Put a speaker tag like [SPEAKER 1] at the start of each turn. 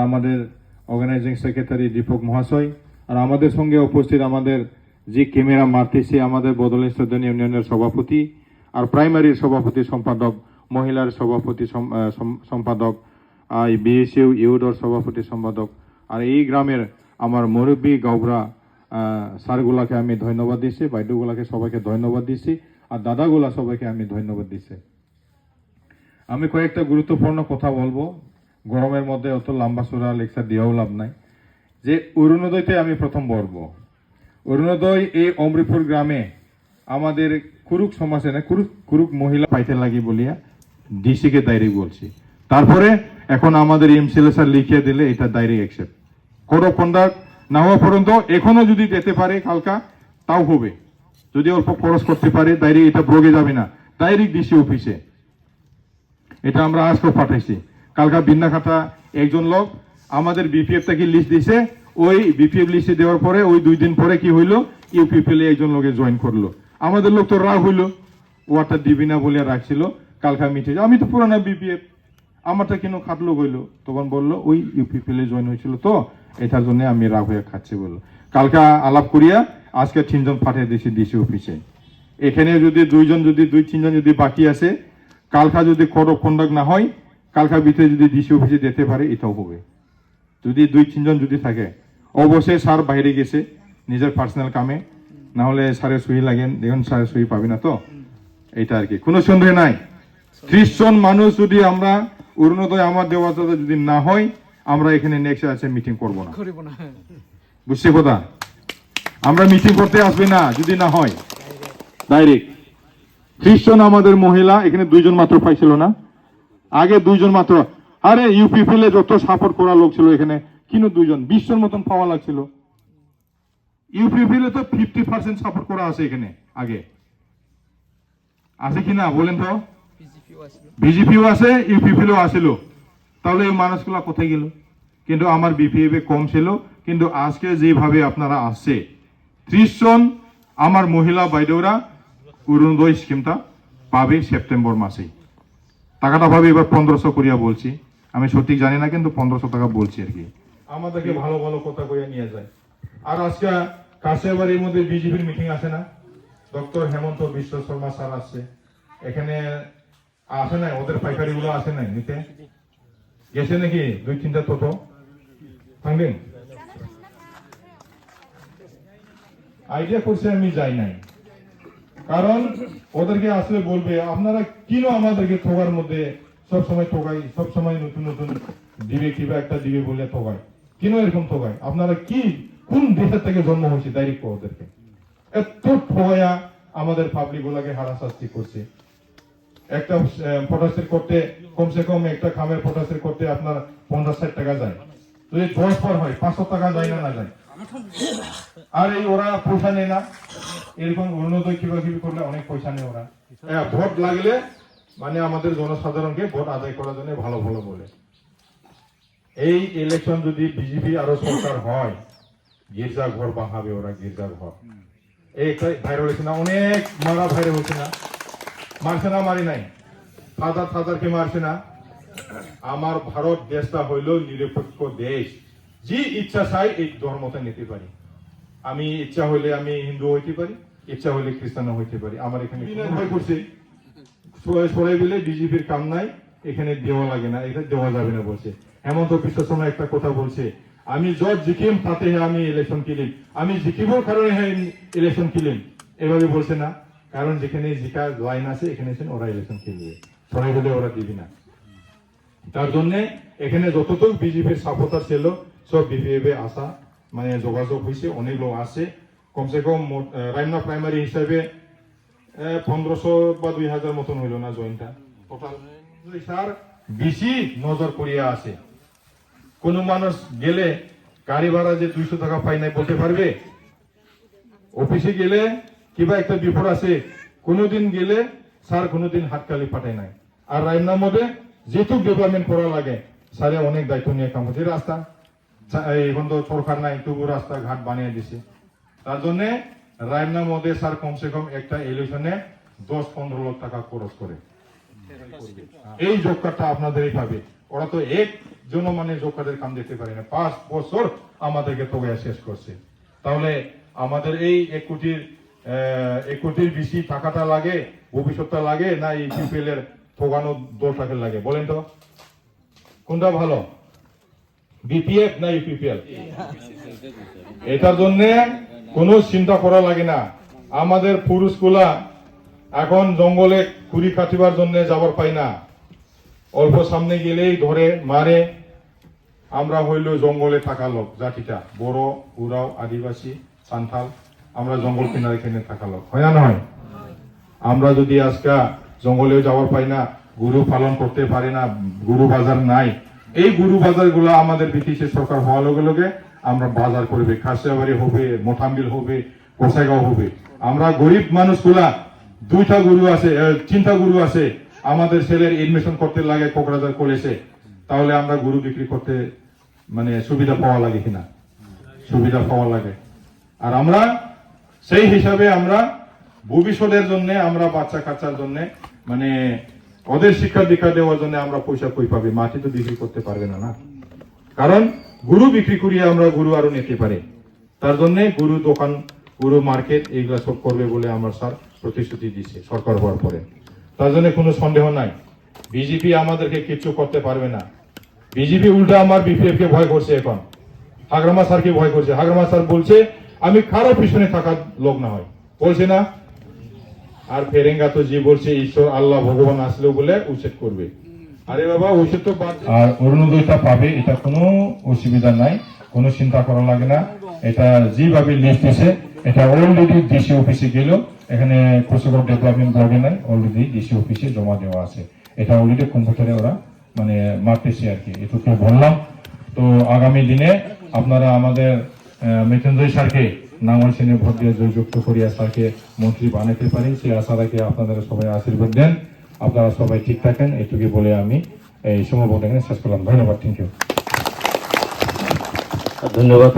[SPEAKER 1] আমাদের organising secretary Dipak মহাশয়, আর আমাদের সঙ্গে উপস্থিত আমাদের যে ক্যামেরা মারতেছে আমাদের বদলের সদন ইউনিয়নের সভাপতি আর প্রাইমারির সভাপতি সম্পাদক, মহিলার সভাপতি সম্পাদক, বিএসইউ ইউডোর সভাপতি সম্পাদক, আর এই গ্রামের আমার মুরব্বী গাওবরা স্যারগুলাকে আমি ধন্যবাদ দিচ্ছি, বাইডুগুলাকে সবাইকে ধন্যবাদ দিচ্ছি, আর দাদাগুলা সবাইকে আমি ধন্যবাদ দিচ্ছি। আমি কয়েকটা গুরুত্বপূর্ণ কথা বলবো, গরমের মধ্যে অত লম্বা চূড়া লেকচার দিয়েও লাভ নাই। যে অরুণোদয়তে আমি প্রথম বলবো, অরুণোদয় এই অমৃতপুর গ্রামে আমাদের কুরুক সমাজে না কুরুক মহিলা পাইতে লাগি বলিয়া ডিসিকে ডাইরেক্ট বলছি, তারপরে এখন আমাদের এমসিএল স্যার লিখিয়ে দিলে এটা direct accept code of conduct না হওয়া পর্যন্ত এখনো যদি যেতে পারে কালকা তাও হবে, যদি অল্প খরচ করতে পারে ডাইরেক্ট এটা ব্লগে যাবে না, ডাইরেক্ট ডিসি অফিসে। এটা আমরা আজকেও পাঠাইছি। কালকা বিন্নাখাতা একজন লোক আমাদের বিপিএফ থেকে লিস্ট দিছে, ওই বিপিএফ লিস্টে দেওয়ার পরে ওই 2 দিন পরে কি হইলো, ইউপিপিএল একজন লোকে জয়েন করলো। আমাদের লোক তো রাগ হইলো, ওয়াটার দিবি না বলে রাখছিল, কালকা মিটে আমি তো পুরানা বিপিএফ, আমারটা কেন খাটলো হইলো, তখন বললো ওই ইউপিপিএল জয়েন হয়েছিল তো এটার জন্য আমি রাগ হয়ে খাচ্ছি বললো। কালকা আলাপ করিয়া আজকে 3 জন পাঠিয়ে দিয়েছি ডিসি অফিসে। এখানে যদি 2 জন যদি 2-3 জন যদি বাকি আছে, কালকা যদি কোড অফ কন্ডাক্ট না হয়, কালকার ভিতরে যদি ডিসি অফিসে যেতে পারে এটাও হবে। যদি 2-3 জন যদি থাকে, অবশ্যই স্যার বাইরে গেছে নিজের পার্সোনাল কামে, না হলে স্যারের সুই লাগেন, দেখুন স্যারের সুই পাবি না তো, এটা আর কি, কোনো সন্দেহ নাই। 30 জন মানুষ যদি আমরা অরুণোদয় আমার দেওয়া যদি না হয়, আমরা এখানে নেক্সট আছে মিটিং করবো না, বুঝছি কথা? আমরা মিটিং করতে আসবে না যদি না হয় ডাইরেক্ট। 30 জন আমাদের মহিলা, এখানে 2 জন মাত্র পাইছিল না, আগে 2 জন মাত্র। আরে ইউপিপিএল যত সাপোর্ট করা লোক ছিল এখানে, কিন্তু 2 জন 20 জন মতন পাওয়া লাগছিল। ইউপিপিএল তো 50% সাপোর্ট করা আছে এখানে, আগে আছে কিনা বলেন তো? বিজেপিও আছে, ইউপিপিএল আসছিল, তাহলে এই মানুষগুলা কোথায় গেল? কিন্তু আমার বিপিএফ কম ছিল, কিন্তু আজকে যেভাবে আপনারা আসছে 30 জন আমার মহিলা বাইদেউরা অরুণোদয় স্কিমটা পাবে সেপ্টেম্বর মাসেই। টাকাটা পাবে এবার 1500 করিয়া বলছি, আমি সঠিক জানি না, কিন্তু 1500 টাকা বলছি আর কি। আমাদেরকে ভালো ভালো কথা কইয়া নিয়ে যায়। আর আজকে কাছেবাড়ির মধ্যে বিজেপির মিটিং আছে না, ডক্টর হেমন্ত বিশ্ব শর্মা স্যার আসছে, এখানে আসে নাই, ওদের পাইকারি গুলো আসে নাই নিতে গেছে নাকি? 2-3টা টোটো থাকবেন, আইডিয়া করছে, আমি যাই নাই, কারণ ওদেরকে আসলে বলবে আপনারা কেন আমাদেরকে ঠোকার মধ্যে সবসময় ঠোকাই, সবসময় নতুন নতুন দিবে, কিবা একটা দিবে বলে ঠোকায়, কেন এরকম ঠোকায়? আপনারা কি কোন দেশের থেকে জন্ম হয়েছে ডাইরেক্ট ওদেরকে এত ঠোয়া আমাদের পাবলিক গুলাকে হারাশাস্তি করছে। একটা পটাশের করতে কমসে কম একটা খামের পটাশের করতে আপনার 50-60 টাকা যায়, যদি 10 পর হয় 500 টাকা যায় না যায়। আর এই ওরা পয়সা নেয় না, এরকম অরুণোদয় কিবা কিবি করলে অনেক পয়সা নেয় ওরা। ভোট লাগলে মানে আমাদের জনসাধারণকে ভোট আদায় করার জন্য ভালো ভালো বলে। এই ইলেকশন যদি বিজেপি আরো সরকার হয়, গির্জা ঘর বাঁধাবে ওরা, গির্জা ঘর। এই ভাইরাল হয়েছে না, অনেক মারা ভাইরাল হয়েছে না, মারছে না? মারি নাই, থাদারকে মারছে না। আমার ভারত দেশটা হইল নিরপেক্ষ দেশ, যে ইচ্ছা চাই এই ধর্মটা নিতে পারি। আমি ইচ্ছা হইলে আমি হিন্দু হইতে পারি, ইচ্ছা হইলে খ্রিস্টান হইতে পারি। আমার এখানে ভয় করছে সবাই বলে বিজেপির কাম নাই, এখানে দেওয়া লাগে না, এটা দেওয়া যাবে না বলছে। হেমন্ত বিশ্ব শর্মা একটা কথা বলছে, আমি যত জিকিম তাতে আমি ইলেকশন কিলিম, আমি জিকিবর কারণে ইলেকশন কিলিম, এভাবে বলছে না? কারণ যেখানে জিকা লাইন আছে এখানে ওরা ইলেকশন খেলবে, সবাই বলে ওরা দিবি না। তার জন্য এখানে যতটুকু বিজেপির সাপোর্টার ছিল সব বিপিএফে আসা মানে যোগাযোগ হয়েছে, অনেক লোক আসে। কমসে কম রাইমনা প্রাইমারি হিসাবে 1500 বা 2000 মতন হইল না জয়েন্টটা টোটাল। স্যার বেশি নজর করিয়া আসে, কোন মানুষ গেলে গাড়ি ভাড়া যে 200 টাকা পাই নাই বলতে পারবে? অফিসে গেলে কিবা একটা বিপদ আছে, কোনোদিন গেলে স্যার কোনোদিন হাততালি পাঠায় নাই। আর রাইমনার মধ্যে যেটুক ডেভেলপমেন্ট করা লাগে স্যারে অনেক দায়িত্ব নিয়ে কাম করছে। রাস্তা এখন তো সরকার নাই, তবু রাস্তা ঘাট বানিয়ে দিছে। তার জন্য রাইমনার মধ্যে স্যার কমসে কম একটা ইলেকশনে 10-15 লাখ টাকা খরচ করে। এই যোগ কার্ডটা আপনাদেরই পাবে। ওরা তো একজনও মানে জব কার্ডের কাম দিতে পারে না, 5 বছর আমাদেরকে তোগায় শেষ করছে। তাহলে আমাদের এই 1 কোটির বেশি টাকাটা লাগে, ভবিষ্যৎটা লাগে, না এই ইউপিএল এর ঠোকানো 10 টাকা লাগে? বলেন তো কোনটা ভালো, বিপিএফ না ইউপিপিএল? এটার জন্য কোনো চিন্তা করা লাগে না। আমাদের পুরুষগুলা এখন জঙ্গলে কুড়ি কাটিবার জন্য যাবার পাই না, অল্প সামনে গেলেই ধরে মারে। আমরা হইল জঙ্গলে থাকা লোক, জাতিটা বড়, উরাও, আদিবাসী, সান্থাল, আমরা জঙ্গল কিনারে কিনে থাকা লোক, হয় না নয়? আমরা যদি আজকে জঙ্গলেও যাওয়ার পাই না, গরু পালন করতে পারি না, গরু বাজার নাই, এই গরু বাজার গুলা আমাদের ব্রিটিশ সরকার হওয়ার লগে লগে আমরা বাজার করবে, খাসিয়াবাড়ি হবে, মোথাম্বিল হবে, কোসাইগাঁও হবে। আমরা গরিব মানুষগুলা 2টা গরু আছে, 3টা গরু আছে, আমাদের ছেলের এডমিশন করতে লাগে কোকরাঝার কলেজে, তাহলে আমরা গরু বিক্রি করতে মানে সুবিধা পাওয়া লাগে কিনা? সুবিধা পাওয়া লাগে। আর আমরা সেই হিসাবে আমরা ভবিষ্যতের জন্য, আমরা বাচ্চা কাচ্চার জন্য মানে ওদের শিক্ষা দীক্ষা দেওয়ার জন্য আমরা পয়সা কই পাবে? মাটি তো বিক্রি করতে পারবে না, না? কারণ গরু বিক্রি করিয়ে আমরা গরু আরো নিতে পারি, তার জন্য গরু দোকান, গরু মার্কেট এইগুলা সব করবে বলে আমার স্যার প্রতিশ্রুতি দিচ্ছে সরকার হওয়ার পরে। তার জন্য কোনো সন্দেহ নাই, বিজেপি আমাদেরকে কিচ্ছু করতে পারবে না। বিজেপি উল্টা আমার বিপিএফ কে ভয় করছে, এখন হাগ্রামা স্যারকে ভয় করছে। হাগ্রামা স্যার বলছে আমি কারো পিছনে থাকার লোক না হয়, বলছে না? আর ফেরেঙ্গা তো যে বলছে ঈশ্বর আল্লাহ ভগবান আসলেও বলে উচ্ছেদ করবে। আরে বাবা, উচ্ছেদ তো আর অরুণোদয়টা পাবে, এটা কোনো অসুবিধা নাই, কোনো চিন্তা করা লাগে না। এটা যেভাবে লিস্ট আছে, এটা অলরেডি ডিসি অফিসে গেল, এখানে কোচবিহার ডেভেলপমেন্ট বোর্ডে নাই, অলরেডি ডিসি অফিসে জমা দেওয়া আছে। এটা অলরেডি কম্পিউটারে ওরা মানে মারতেছে আর কি, এটুকু বললাম। তো আগামী দিনে আপনারা আমাদের মৃত্যুঞ্জয় স্যারকে নাঙ্গল সেনে ভোট দিয়ে জয়যুক্ত করিয়া স্যারকে মন্ত্রী বানাতে পারি, সেই আশা রাখে আপনারা সবাই আশীর্বাদ দেন, আপনারা সবাই ঠিক থাকেন, এটুকু বলে আমি এই সময় শেষ করলাম। ধন্যবাদ, থ্যাংক ইউ।
[SPEAKER 2] ধন্যবাদ।